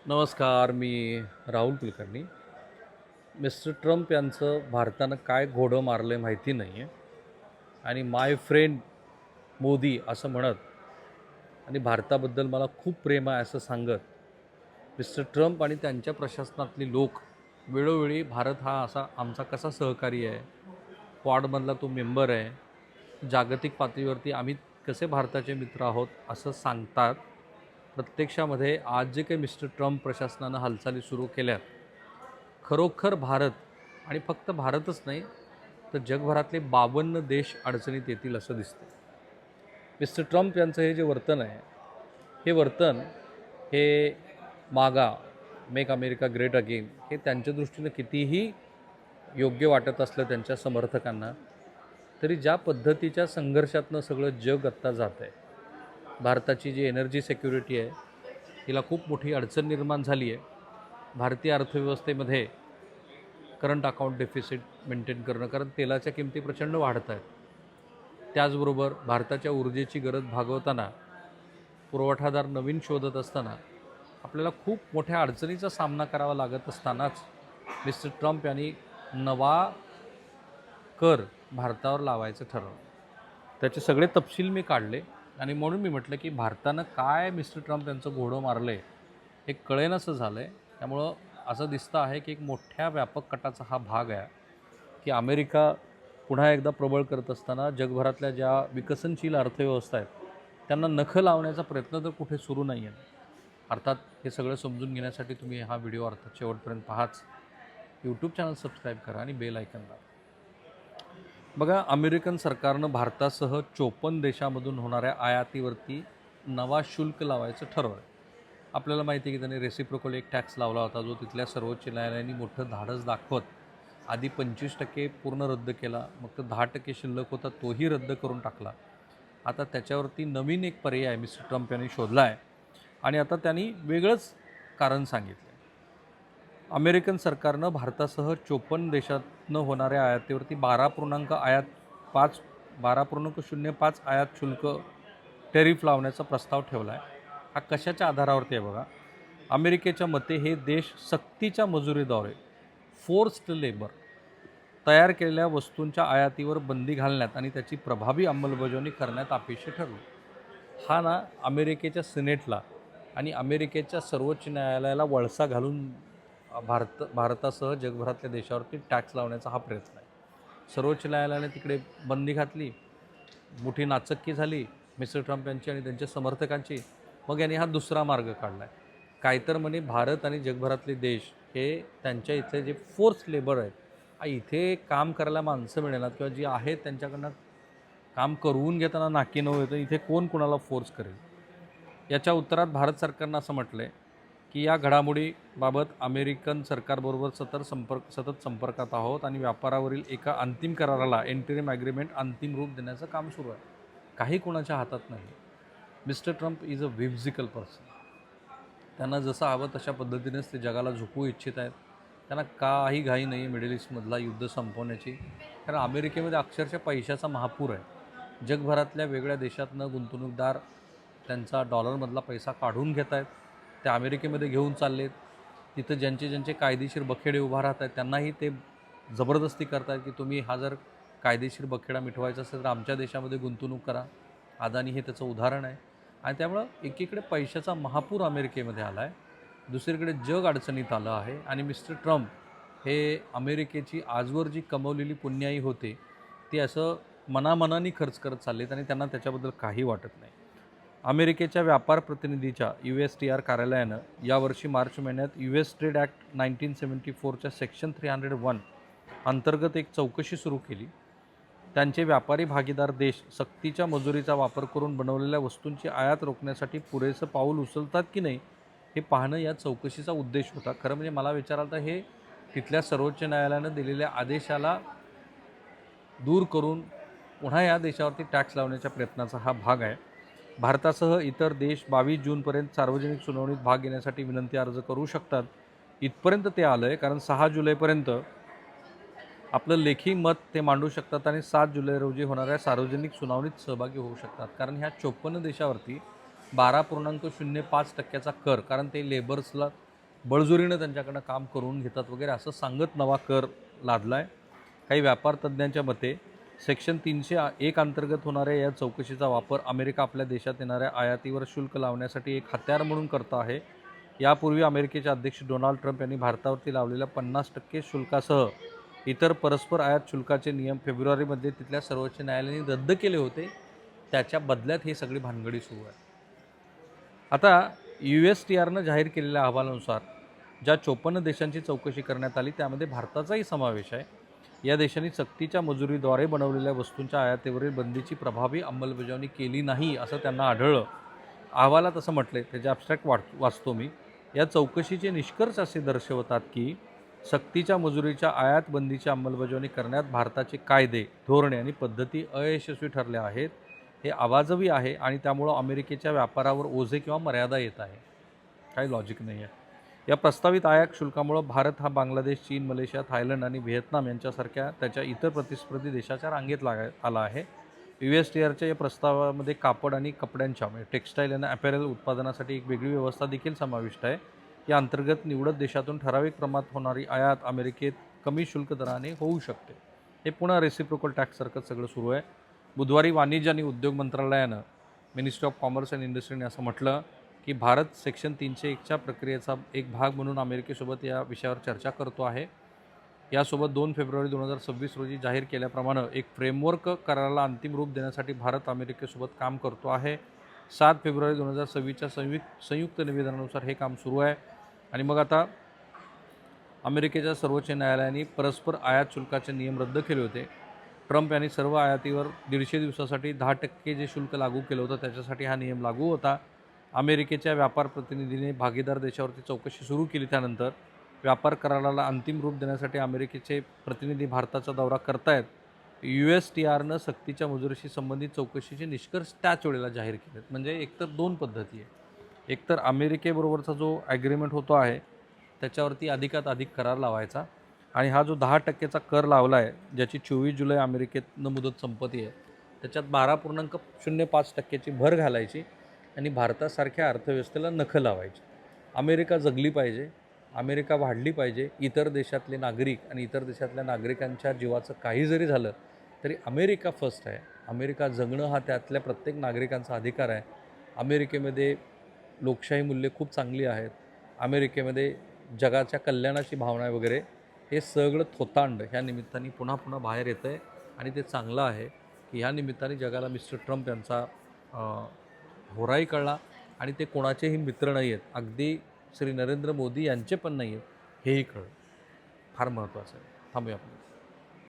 नमस्कार. मी Rahul Kulkarni. Mister Trump यांचं भारतानं काय घोडं मारलं आहे माहिती नाही आहे आणि माय फ्रेंड मोदी असं म्हणत आणि भारताबद्दल मला खूप प्रेम आहे असं सांगत मिस्टर ट्रम्प आणि त्यांच्या प्रशासनातली लोक वेळोवेळी भारत हा असा आमचा कसा सहकारी आहे, क्वाडमधला तो मेंबर आहे, जागतिक पातळीवरती आम्ही कसे भारताचे मित्र आहोत असं सांगतात. प्रत्यक्षामध्ये आज जे काही मिस्टर ट्रम्प प्रशासनानं हालचाली सुरू केल्यात, खरोखर भारत आणि फक्त भारतच नाही तर जगभरातले 52 देश अडचणीत येतील असं दिसतं. मिस्टर ट्रम्प यांचं हे जे वर्तन आहे, हे वर्तन हे मागा, मेक अमेरिका ग्रेट अगेन, हे त्यांच्या दृष्टीनं कितीही योग्य वाटत असलं त्यांच्या समर्थकांना, तरी ज्या पद्धतीच्या संघर्षातनं सगळं जग आत्ता जात आहे, भारताची जी एनर्जी सिक्युरिटी आहे तिला खूप मोठी अडचण निर्माण झाली आहे. भारतीय अर्थव्यवस्थेमध्ये करंट अकाउंट डेफिसिट मेंटेन करणं, कारण तेलाच्या किमती प्रचंड वाढत आहेत. त्याचबरोबर भारताच्या ऊर्जेची गरज भागवताना, पुरवठादार नवीन शोधत असताना आपल्याला खूप मोठ्या अडचणीचा सामना करावा लागत असतानाच मिस्टर ट्रम्प यांनी नवा कर भारतावर लावायचं ठरवलं. त्याचे सगळे तपशील मी काढले आणि म्हणून मी म्हटलं की भारतानं काय मिस्टर ट्रम्प यांचं घोडं मारलं आहे हे कळेनासं झालं आहे. त्यामुळं असं दिसतं आहे की एक मोठ्या व्यापक कटाचा हा भाग आहे की अमेरिका पुन्हा एकदा प्रबळ करत असताना जगभरातल्या ज्या विकसनशील अर्थव्यवस्था आहेत त्यांना नखं लावण्याचा प्रयत्न तर कुठे सुरू नाही आहे. अर्थात हे सगळं समजून घेण्यासाठी तुम्ही हा व्हिडिओ अर्थात शेवटपर्यंत पाहाच. यूट्यूब चॅनल सबस्क्राईब करा आणि बेल आयकन दाबा. बघा, अमेरिकन सरकारनं भारतासह 54 देशामधून होणाऱ्या आयातीवरती नवा शुल्क लावायचं ठरवलं. आपल्याला माहिती आहे की त्यांनी रेसिप्रोकल एक टॅक्स लावला होता, जो तिथल्या सर्वोच्च न्यायालयाने मोठं धाडस दाखवत आधी 25% पूर्ण रद्द केला, मग तो 10% शिल्लक होता तोही रद्द करून टाकला. आता त्याच्यावरती नवीन एक पर्याय मिस्टर ट्रम्प यांनी शोधला आहे आणि आता त्यांनी वेगळंच कारण सांगितलं. अमेरिकन सरकारनं भारतासह 54 देशातनं होणाऱ्या आयातीवरती 12.05 आयात शुल्क टेरिफ लावण्याचा प्रस्ताव ठेवला आहे. हा कशाच्या आधारावरती आहे बघा. अमेरिकेच्या मते हे देश सक्तीच्या मजुरीद्वारे फोर्स्ड लेबर तयार केलेल्या वस्तूंच्या आयातीवर बंदी घालण्यात आणि त्याची प्रभावी अंमलबजावणी करण्यात अपयशी ठरलं. हा ना अमेरिकेच्या सिनेटला आणि अमेरिकेच्या सर्वोच्च न्यायालयाला वळसा घालून भारतासह जगभरातल्या देशावरती टॅक्स लावण्याचा हा प्रयत्न आहे. सर्वोच्च न्यायालयाने तिकडे बंदी घातली, मोठी नाचक्की झाली मिस्टर ट्रम्प यांची आणि त्यांच्या समर्थकांची. मग यांनी हा दुसरा मार्ग काढला आहे. काय तर म्हणे भारत आणि जगभरातले देश हे त्यांच्या इथले जे फोर्स लेबर आहेत, इथे काम करायला माणसं मिळेनात किंवा जी आहेत त्यांच्याकडनं काम करवून घेताना नाकी नऊ येतं, इथे कोण कुणाला फोर्स करेल. याच्या उत्तरात भारत सरकारनं असं म्हटलं आहे की या घडामोडीबाबत अमेरिकन सरकारबरोबर सतत संपर्कात आहोत आणि व्यापारावरील एका अंतिम कराराला इंटरिम ॲग्रीमेंट अंतिम रूप देण्याचं काम सुरू आहे. काही कोणाच्या हातात नाही. Mister Trump is a whimsical person. त्यांना जसं हवं तशा पद्धतीनेच ते जगाला झुकवू इच्छित आहेत. त्यांना काही घाई नाही आहे मिडल ईस्टमधला युद्ध संपवण्याची, कारण अमेरिकेमध्ये अक्षरशः पैशाचा महापूर आहे. जगभरातल्या वेगळ्या देशातनं गुंतवणूकदार त्यांचा डॉलरमधला पैसा काढून घेत आहेत, ते अमेरिकेमध्ये घेऊन चाललेत. तिथं ज्यांचे कायदेशीर बखेडे उभा राहत आहेत त्यांनाही ते जबरदस्ती करत आहेत की तुम्ही हा जर कायदेशीर बखेडा मिटवायचा असेल तर आमच्या देशामध्ये गुंतवणूक करा. अदानी हे त्याचं उदाहरण आहे. आणि त्यामुळं एकीकडे पैशाचा महापूर अमेरिकेमध्ये आला आहे, दुसरीकडे जग अडचणीत आलं आहे आणि मिस्टर ट्रम्प हे अमेरिकेची आजवर जी कमवलेली पुण्याई होते ती असं मनामनाने खर्च करत चाललेत आणि त्यांना त्याच्याबद्दल काही वाटत नाही. अमेरिकेच्या व्यापार प्रतिनिधीच्या USTR कार्यालयानं यावर्षी मार्च महिन्यात US ट्रेड ॲक्ट 1974च्या सेक्शन 301 अंतर्गत एक चौकशी सुरू केली. त्यांचे व्यापारी भागीदार देश सक्तीच्या मजुरीचा वापर करून बनवलेल्या वस्तूंची आयात रोखण्यासाठी पुरेसं पाऊल उचलतात की नाही हे पाहणं या चौकशीचा उद्देश होता. खरं म्हणजे मला विचाराल तर हे तिथल्या सर्वोच्च न्यायालयानं दिलेल्या आदेशाला दूर करून पुन्हा या देशावरती टॅक्स लावण्याच्या प्रयत्नाचा हा भाग आहे. भारतासह इतर देश 22 जूनपर्यंत सार्वजनिक सुनावणीत भाग घेण्यासाठी विनंती अर्ज करू शकतात. इथपर्यंत ते आलं आहे, कारण 6 जुलैपर्यंत आपलं लेखी मत ते मांडू शकतात आणि 7 जुलै रोजी होणाऱ्या सार्वजनिक सुनावणीत सहभागी होऊ शकतात. कारण ह्या 54 देशावरती 12.05% कर, कारण ते लेबर्सला बळजुरीनं त्यांच्याकडनं काम करून घेतात वगैरे असं सांगत नवा कर लादला आहे. काही व्यापार तज्ज्ञांच्या मते सेक्शन 301 अंतर्गत होणाऱ्या या चौकशीचा वापर अमेरिका आपल्या देशात येणाऱ्या आयातीवर शुल्क लावण्यासाठी एक हत्यार म्हणून करत आहे. यापूर्वी अमेरिकेचे अध्यक्ष डोनाल्ड ट्रम्प यांनी भारतावरती लावलेल्या 50% शुल्कासह इतर परस्पर आयात शुल्काचे नियम फेब्रुवारीमध्ये तिथल्या सर्वोच्च न्यायालयाने रद्द केले होते. त्याच्या बदल्यात ही सगळी भानगडी सुरू आहे. आता USTRनं जाहीर केलेल्या अहवालानुसार ज्या 54 देशांची चौकशी करण्यात आली त्यामध्ये भारताचाही समावेश आहे. या देशांनी सक्तीच्या मजुरीद्वारे बनवलेल्या वस्तूंच्या आयातीवरील बंदीची प्रभावी अंमलबजावणी केली नाही असं त्यांना आढळलं. अहवालात असं म्हटलं आहे, त्याचे ॲब्स्ट्रॅक्ट वाचतो मी. या चौकशीचे निष्कर्ष असे दर्शवतात की सक्तीच्या मजुरीच्या आयात बंदीची अंमलबजावणी करण्यात भारताचे कायदे, धोरणे आणि पद्धती अयशस्वी ठरल्या आहेत. हे अवाजवी आहे आणि त्यामुळं अमेरिकेच्या व्यापारावर ओझे किंवा मर्यादा येत आहे. काही लॉजिक नाही आहे. या प्रस्तावित आयात शुल्कामुळं भारत हा बांगलादेश, चीन, मलेशिया, थायलंड आणि व्हिएतनाम यांच्यासारख्या त्याच्या इतर प्रतिस्पर्धी देशाच्या रांगेत आला आहे. USTRच्या या प्रस्तावामध्ये कापड आणि कपड्यांच्या म्हणजे टेक्स्टाईल आणि अपॅरल उत्पादनासाठी एक वेगळी व्यवस्था देखील समाविष्ट आहे. या अंतर्गत निवडक देशातून ठराविक प्रमाणात होणारी आयात अमेरिकेत कमी शुल्क दराने होऊ शकते. हे पुन्हा रेसिप्रोकल टॅक्ससारखं सगळं सुरू आहे. बुधवारी वाणिज्य आणि उद्योग मंत्रालयानं मिनिस्ट्री ऑफ कॉमर्स अँड इंडस्ट्रीने असं म्हटलं की भारत सेक्शन 301च्या प्रक्रियेचा एक भाग म्हणून अमेरिकेसोबत या विषयावर चर्चा करतो आहे. यासोबत 2 फेब्रुवारी 2026 रोजी जाहीर केल्याप्रमाणे एक फ्रेमवर्क कराराला अंतिम रूप देण्यासाठी भारत अमेरिकेसोबत काम करतो आहे. 7 फेब्रुवारी 2026च्या संयुक्त निवेदनानुसार हे काम सुरू आहे. आणि मग आता अमेरिकेच्या सर्वोच्च न्यायालयाने परस्पर आयात शुल्काचे नियम रद्द केले होते. ट्रम्प यांनी सर्व आयातीवर 150 दिवसासाठी 10% जे शुल्क लागू केलं होतं त्याच्यासाठी हा नियम लागू होता. अमेरिकेच्या व्यापार प्रतिनिधीने भागीदार देशावरती चौकशी सुरू केली. त्यानंतर व्यापार कराराला अंतिम रूप देण्यासाठी अमेरिकेचे प्रतिनिधी भारताचा दौरा करतायत. USTRनं सक्तीच्या मजुरीशी संबंधित चौकशीचे निष्कर्ष त्याच वेळेला जाहीर केलेत. म्हणजे एकतर दोन पद्धती आहे. एकतर अमेरिकेबरोबरचा जो ॲग्रीमेंट होतो आहे त्याच्यावरती अधिकात अधिक करार लावायचा आणि हा जो 10%चा कर लावला आहे ज्याची 24 जुलै अमेरिकेतनं मुदत संपती आहे त्याच्यात 12.05%ची भर घालायची आणि भारतासारख्या अर्थव्यवस्थेला नखं लावायची. अमेरिका जगली पाहिजे, अमेरिका वाढली पाहिजे. इतर देशातले नागरिक आणि इतर देशातल्या नागरिकांच्या जीवाचं काही जरी झालं तरी अमेरिका फर्स्ट आहे. अमेरिका जगणं हा त्यातल्या प्रत्येक नागरिकांचा अधिकार आहे. अमेरिकेमध्ये लोकशाही मूल्ये खूप चांगली आहेत. अमेरिकेमध्ये जगाच्या कल्याणाची भावना आहे वगैरे. हे सगळं थोतांड ह्या निमित्ताने पुन्हा पुन्हा बाहेर येतं आहे आणि ते चांगलं आहे की ह्या निमित्ताने जगाला मिस्टर ट्रम्प यांचा होराही कळला आणि ते कोणाचेही मित्र नाही आहेत. अगदी श्री नरेंद्र मोदी यांचे पण नाही आहेत हेही कळलं. फार महत्त्वाचं आहे. थांबूया आपण.